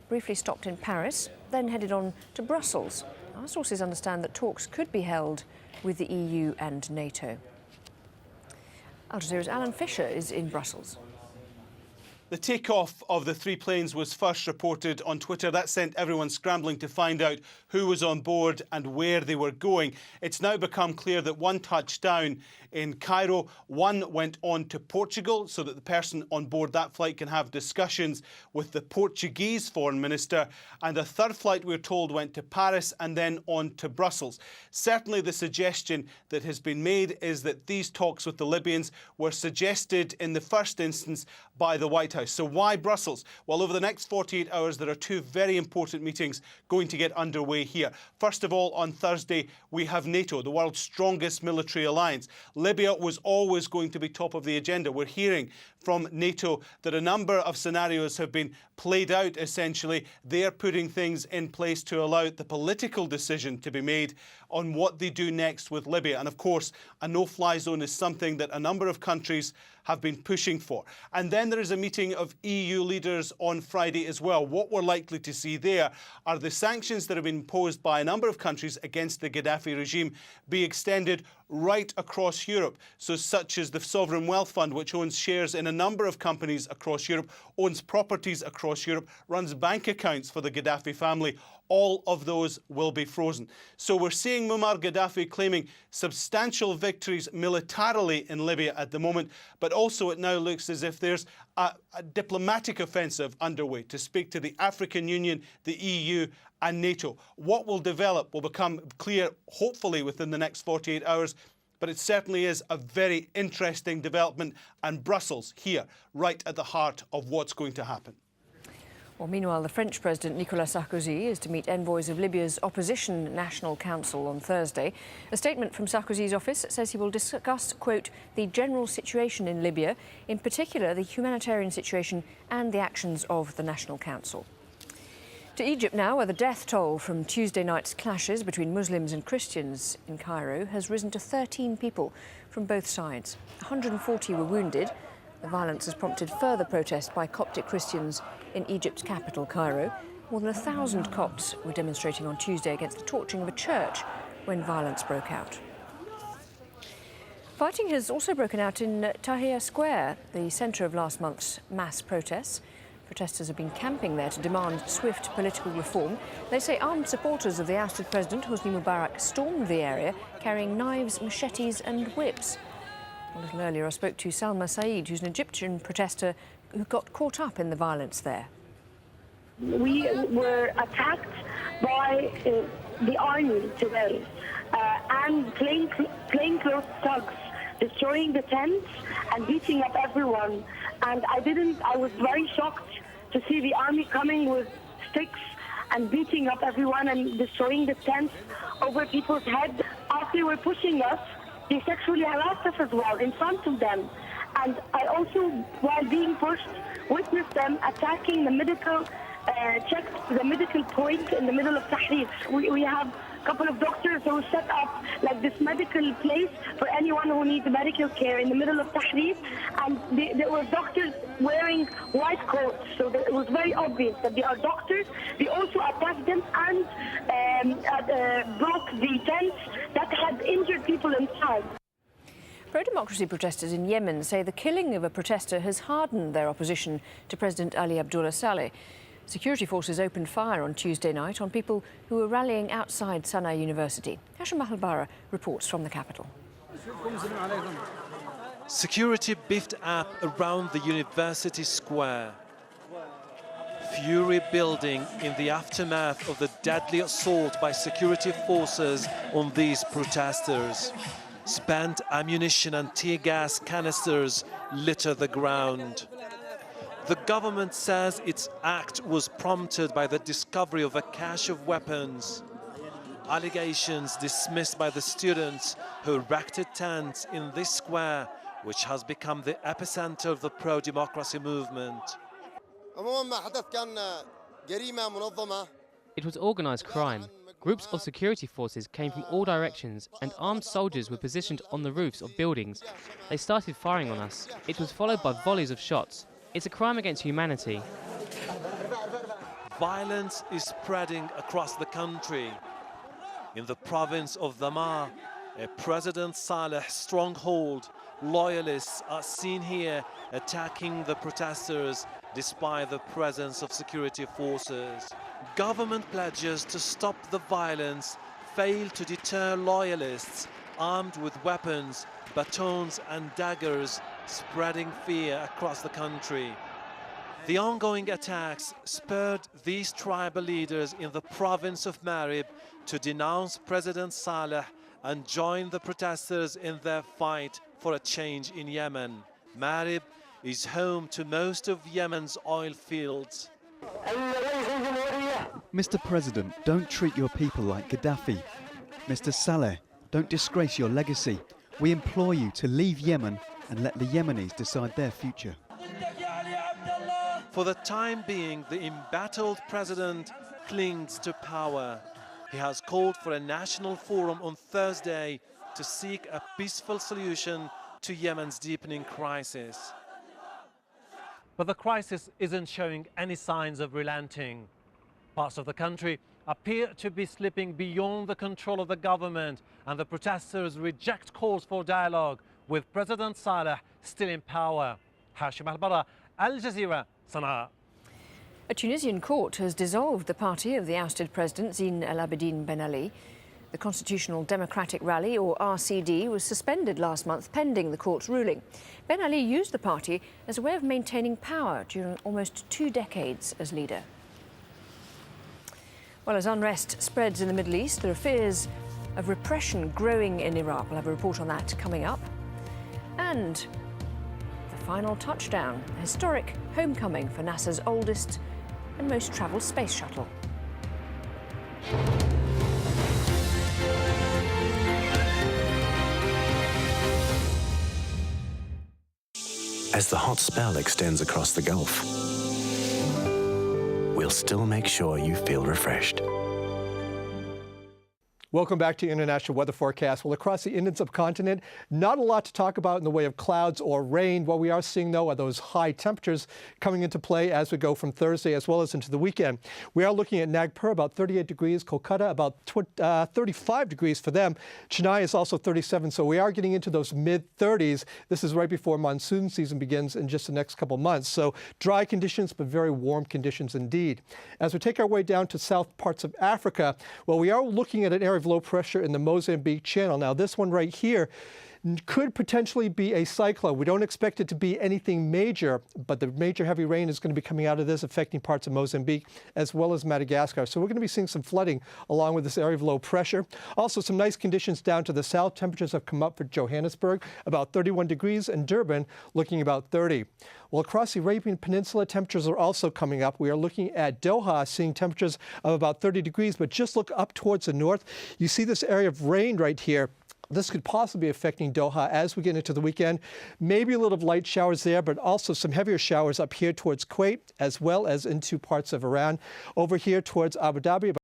briefly stopped in Paris, then headed on to Brussels. Our sources understand that talks could be held with the EU and NATO. AlJazeera's Alan Fisher is in Brussels. The takeoff of the 3 planes was first reported on Twitter. That sent everyone scrambling to find out who was on board and where they were going. It's now become clear that one touched down in Cairo, one went on to Portugal so that the person on board that flight can have discussions with the Portuguese foreign minister, and a third flight, we're told, went to Paris and then on to Brussels. Certainly the suggestion that has been made is that these talks with the Libyans were suggested in the first instance by the White House. So why Brussels? Well, over the next 48 hours, there are 2 very important meetings going to get underway here. First of all, on Thursday, we have NATO, the world's strongest military alliance. Libya was always going to be top of the agenda. We're hearing from NATO that a number of scenarios have been played out, essentially. They're putting things in place to allow the political decision to be made on what they do next with Libya. And of course, a no-fly zone is something that a number of countries have been pushing for. And then there is a meeting of EU leaders on Friday as well. What we're likely to see there are the sanctions that have been imposed by a number of countries against the Gaddafi regime be extended right across Europe. So such as the Sovereign Wealth Fund, which owns shares in a number of companies across Europe, owns properties across Europe, runs bank accounts for the Gaddafi family. All of those will be frozen. So we're seeing Muammar Gaddafi claiming substantial victories militarily in Libya at the moment, but also it now looks as if there's a diplomatic offensive underway to speak to the African Union, the EU and NATO. What will develop will become clear, hopefully, within the next 48 hours. But it certainly is a very interesting development, and Brussels here, right at the heart of what's going to happen. Well, meanwhile, the French President Nicolas Sarkozy is to meet envoys of Libya's opposition National Council on Thursday. A statement from Sarkozy's office says he will discuss, quote, the general situation in Libya, in particular the humanitarian situation and the actions of the National Council. To Egypt now, where the death toll from Tuesday night's clashes between Muslims and Christians in Cairo has risen to 13 people from both sides. 140 were wounded. The violence has prompted further protest by Coptic Christians in Egypt's capital, Cairo. More than 1,000 Copts were demonstrating on Tuesday against the torching of a church when violence broke out. Fighting has also broken out in Tahrir Square, the centre of last month's mass protests. Protesters have been camping there to demand swift political reform. They say armed supporters of the ousted president, Hosni Mubarak, stormed the area, carrying knives, machetes and whips. A little earlier, I spoke to Salma Saeed, who's an Egyptian protester who got caught up in the violence there. We were attacked by the army today and plainclothes thugs, destroying the tents and beating up everyone. And I was very shocked to see the army coming with sticks and beating up everyone and destroying the tents over people's heads. As they were pushing us, they sexually harassed us as well in front of them. And I also, while being pushed, witnessed them attacking the medical point in the middle of Tahrir. We have a couple of doctors who set up like this medical place for anyone who needs medical care in the middle of Tahrir, and there were doctors wearing white coats, so it was very obvious that they are doctors. They also attacked them and broke the tents that had injured people inside. Pro-democracy protesters in Yemen say the killing of a protester has hardened their opposition to President Ali Abdullah Saleh. Security forces opened fire on Tuesday night on people who were rallying outside Sana'a University. Hashim Mahalbara reports from the capital. Security beefed up around the university square. Fury building in the aftermath of the deadly assault by security forces on these protesters. Spent ammunition and tear gas canisters litter the ground. The government says its act was prompted by the discovery of a cache of weapons. Allegations dismissed by the students who erected tents in this square, which has become the epicenter of the pro-democracy movement. It was organized crime. Groups of security forces came from all directions and armed soldiers were positioned on the roofs of buildings. They started firing on us. It was followed by volleys of shots. It's a crime against humanity. violence is spreading across the country. In the province of Dhamar, a President Saleh stronghold, loyalists are seen here attacking the protesters despite the presence of security forces. Government pledges to stop the violence fail to deter loyalists armed with weapons, batons and daggers, spreading fear across the country. The ongoing attacks spurred these tribal leaders in the province of Marib to denounce President Saleh and join the protesters in their fight for a change in Yemen. Marib is home to most of Yemen's oil fields. Mr. President, don't treat your people like Gaddafi. Mr. Saleh, don't disgrace your legacy. We implore you to leave Yemen and let the Yemenis decide their future. For the time being, the embattled president clings to power. He has called for a national forum on Thursday to seek a peaceful solution to Yemen's deepening crisis. But the crisis isn't showing any signs of relenting. Parts of the country appear to be slipping beyond the control of the government, and the protesters reject calls for dialogue with President Saleh still in power. Hashim Al-Bara, AlJazeera, Sana'a. A Tunisian court has dissolved the party of the ousted president Zine El Abidine Ben Ali. The Constitutional Democratic Rally, or RCD, was suspended last month pending the court's ruling. Ben Ali used the party as a way of maintaining power during almost 2 decades as leader. Well, as unrest spreads in the Middle East, there are fears of repression growing in Iraq. We'll have a report on that coming up. And the final touchdown, a historic homecoming for NASA's oldest and most travelled space shuttle. As the hot spell extends across the Gulf, we'll still make sure you feel refreshed. Welcome back to International Weather Forecast. Well, across the Indian subcontinent, not a lot to talk about in the way of clouds or rain. What we are seeing, though, are those high temperatures coming into play as we go from Thursday as well as into the weekend. We are looking at Nagpur, about 38 degrees, Kolkata, about 35 degrees for them. Chennai is also 37, so we are getting into those mid-30s. This is right before monsoon season begins in just the next couple months. So dry conditions, but very warm conditions indeed. As we take our way down to south parts of Africa, well, we are looking at an area of low pressure in the Mozambique Channel. Now, this one right here could potentially be a cyclone. We don't expect it to be anything major, but the major heavy rain is going to be coming out of this, affecting parts of Mozambique as well as Madagascar. So we're going to be seeing some flooding along with this area of low pressure. Also, some nice conditions down to the south. Temperatures have come up for Johannesburg, about 31 degrees, and Durban looking about 30. Well, across the Arabian Peninsula, temperatures are also coming up. We are looking at Doha, seeing temperatures of about 30 degrees, but just look up towards the north. You see this area of rain right here. This could possibly be affecting Doha as we get into the weekend. Maybe a little light showers there, but also some heavier showers up here towards Kuwait, as well as into parts of Iran. Over here towards Abu Dhabi,